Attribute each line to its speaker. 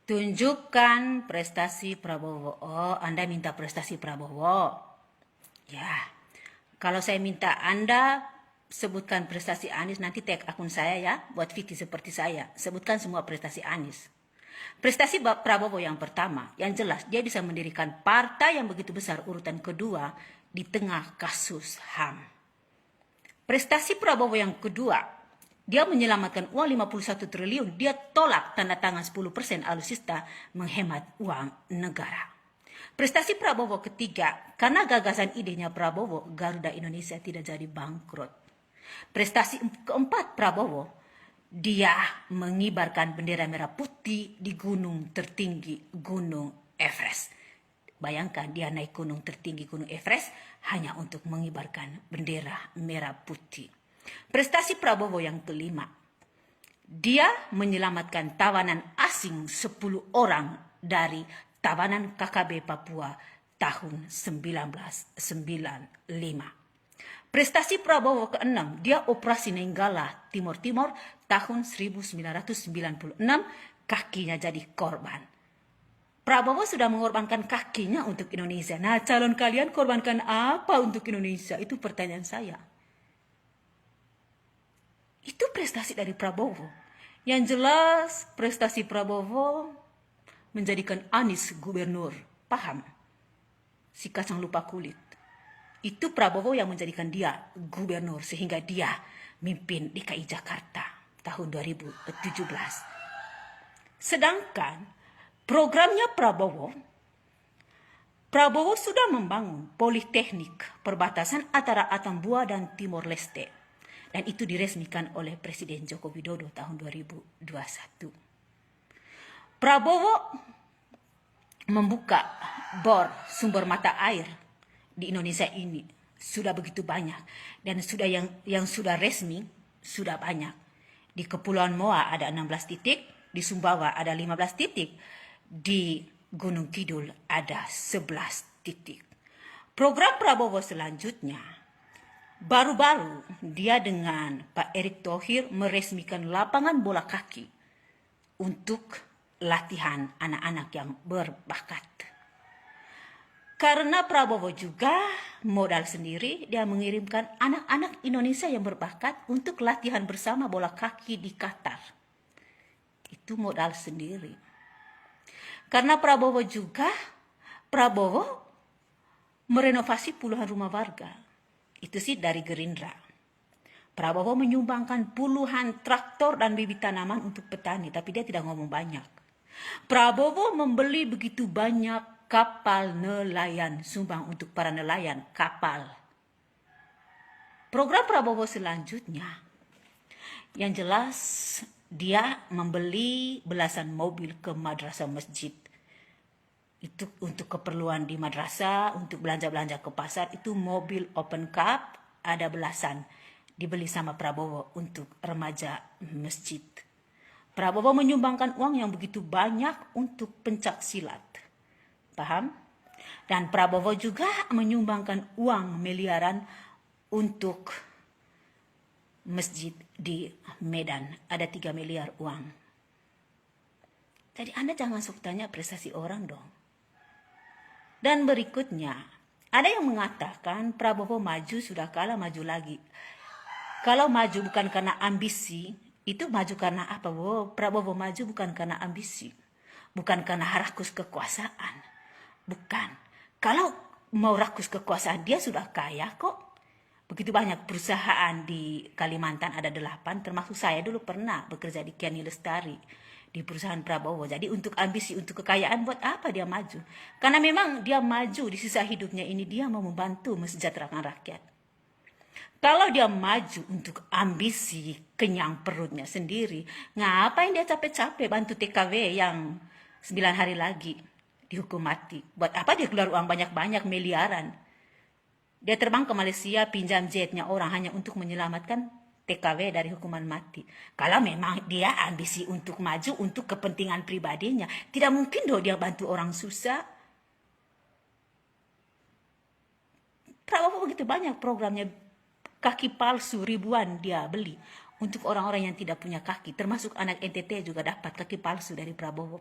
Speaker 1: Tunjukkan prestasi Prabowo. Oh, Anda minta prestasi Prabowo. Ya, kalau saya minta Anda sebutkan prestasi Anies, nanti tag akun saya ya, buat Vicky seperti saya. Sebutkan semua prestasi Anies. Prestasi Prabowo yang pertama, yang jelas dia bisa mendirikan partai yang begitu besar urutan kedua di tengah kasus HAM. Prestasi Prabowo yang kedua, dia menyelamatkan uang 51 triliun, dia tolak tanda tangan 10% alutsista menghemat uang negara. Prestasi Prabowo ketiga, karena gagasan idenya Prabowo, Garuda Indonesia tidak jadi bangkrut. Prestasi keempat Prabowo, dia mengibarkan bendera merah putih di gunung tertinggi, Gunung Everest. Bayangkan dia naik gunung tertinggi, Gunung Everest, hanya untuk mengibarkan bendera merah putih. Prestasi Prabowo yang kelima, dia menyelamatkan tawanan asing 10 orang dari tawanan KKB Papua tahun 1995. Prestasi Prabowo keenam, dia operasi Nenggala Timur-Timur tahun 1996, kakinya jadi korban. Prabowo sudah mengorbankan kakinya untuk Indonesia. Nah, calon kalian korbankan apa untuk Indonesia? Itu pertanyaan saya. Itu prestasi dari Prabowo. Yang jelas prestasi Prabowo menjadikan Anies gubernur. Paham? Si kacang lupa kulit. Itu Prabowo yang menjadikan dia gubernur sehingga dia mimpin DKI Jakarta tahun 2017. Sedangkan programnya Prabowo sudah membangun politeknik perbatasan antara Atambua dan Timor Leste. Dan itu diresmikan oleh Presiden Joko Widodo tahun 2021. Prabowo membuka bor sumber mata air di Indonesia ini sudah begitu banyak, dan sudah yang sudah resmi sudah banyak. Di Kepulauan Moa ada 16 titik, di Sumbawa ada 15 titik, di Gunung Kidul ada 11 titik. Program Prabowo selanjutnya, baru-baru dia dengan Pak Erick Thohir meresmikan lapangan bola kaki untuk latihan anak-anak yang berbakat. Karena Prabowo juga modal sendiri, dia mengirimkan anak-anak Indonesia yang berbakat untuk latihan bersama bola kaki di Qatar. Itu modal sendiri. Karena Prabowo merenovasi puluhan rumah warga. Itu sih dari Gerindra. Prabowo menyumbangkan puluhan traktor dan bibit tanaman untuk petani, tapi dia tidak ngomong banyak. Prabowo membeli begitu banyak kapal nelayan, sumbang untuk para nelayan kapal. Program Prabowo selanjutnya, yang jelas dia membeli belasan mobil ke madrasah masjid. Itu untuk keperluan di madrasah, untuk belanja-belanja ke pasar, itu mobil open cup ada belasan dibeli sama Prabowo untuk remaja masjid. Prabowo menyumbangkan uang yang begitu banyak untuk pencak silat. Paham? Dan Prabowo juga menyumbangkan uang miliaran untuk masjid di Medan. Ada 3 miliar uang. Jadi Anda jangan sok tanya prestasi orang dong. Dan berikutnya, ada yang mengatakan Prabowo maju sudah kalah, maju lagi. Kalau maju bukan karena ambisi, itu maju karena apa? Prabowo maju bukan karena ambisi. Bukan karena rakus kekuasaan. Bukan. Kalau mau rakus kekuasaan, dia sudah kaya kok. Begitu banyak perusahaan di Kalimantan, ada 8, termasuk saya dulu pernah bekerja di Kiani Lestari, di perusahaan Prabowo. Jadi untuk ambisi, untuk kekayaan, buat apa dia maju? Karena memang dia maju di sisa hidupnya ini, dia mau membantu mesejahterakan rakyat. Kalau dia maju untuk ambisi, kenyang perutnya sendiri, ngapain dia capek-capek bantu TKW yang 9 hari lagi dihukum mati? Buat apa dia keluar uang banyak-banyak miliaran? Dia terbang ke Malaysia, pinjam jetnya orang hanya untuk menyelamatkan TKW dari hukuman mati. Kalau memang dia ambisi untuk maju untuk kepentingan pribadinya, tidak mungkin dong dia bantu orang susah. Prabowo begitu banyak programnya, kaki palsu ribuan dia beli untuk orang-orang yang tidak punya kaki, termasuk anak NTT juga dapat kaki palsu dari Prabowo.